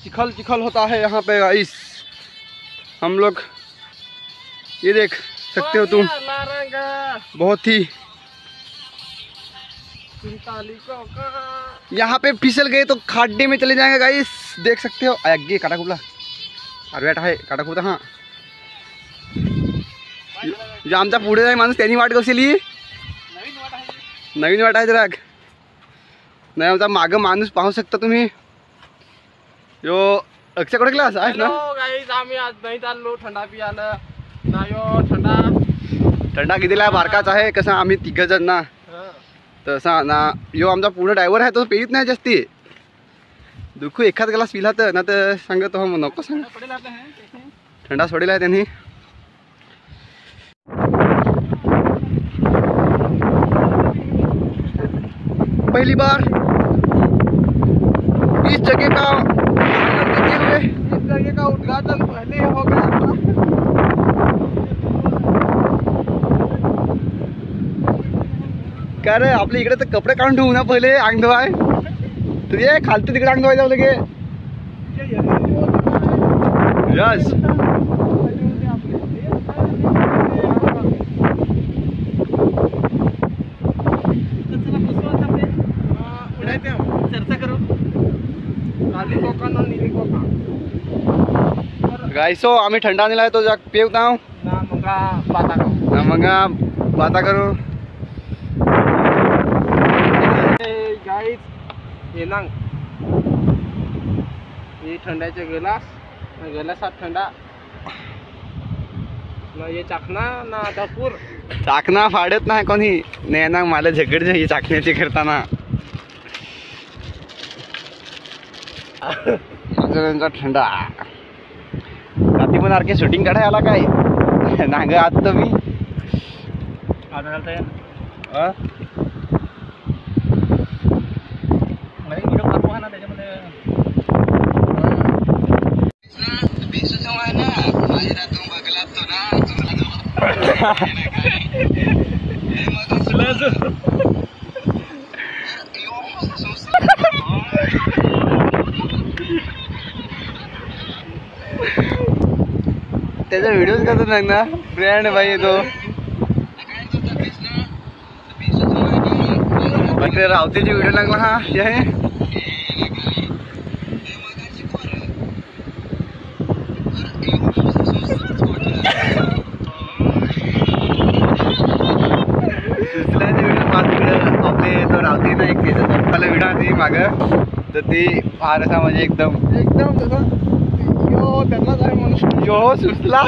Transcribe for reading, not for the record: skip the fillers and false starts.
चिखल चिखल होता है यहाँ पे गाइस। हम लोग ये देख सकते हो तुम, बहुत ही यहाँ पे फिसल गए तो खाड्डे में चले जाएंगे गाइस, देख सकते हो। आगे काटा कुबला अरे बेटा है काटा कुबला। हाँ जो आमचा पुढे जाय माणूस त्यांनी वाट कशी नवीन वाट आहे जरा नाही, आमचा मागं माणूस पाहू शकता तुम्ही। यो अक्षय कडे क्लास आहे ना गाइस, आम्ही आज नाही चाललो थंडा पियाला ना। यो थंडा कितीला बारकाच आहे कसा, आम्ही तिघ जण ना तसा ना। यो आमचा पूर्ण ड्रायव्हर आहे तो पेत नाही जास्ती, दुखू एखाद ग्लास पिला तर ना तर सांगतो हो नको सांग, थंडा सोडेला आहे त्यांनी। पहली बार इस जगह का उद्घाटन पहले हो गया था। काय रे आपल्या इकडे तर कपडे काढून ठेवू ना पहिले, अंग धुवाय तर ये खालते तिकडे अंग धुवाय जाऊ लगे। यस गाइसो आम्ही थंडा नेलाय तो जग पेवता ना, मंगा बाता करू गाइस। ये ना ये थंडाचे गिलासात थंडा ना, ये चाकणा ना दापूर चाकणा फाडत नाही कोणी नाही ना, मला झगड ही चाकण्याची करताना थंडा रात्री पण आरके शूटिंग काढाय आला काय नाग आज तर मी त्याचा व्हिडिओ करतो ना फ्रेंड भाई तो रावतेची व्हिडिओ लागला। हा आहे आपले तो रावते ना एक पप्पाला व्हिडिओ होती माग, तर ती फार असा म्हणजे एकदम त्यांनाच आहे म्हणून यो सुचला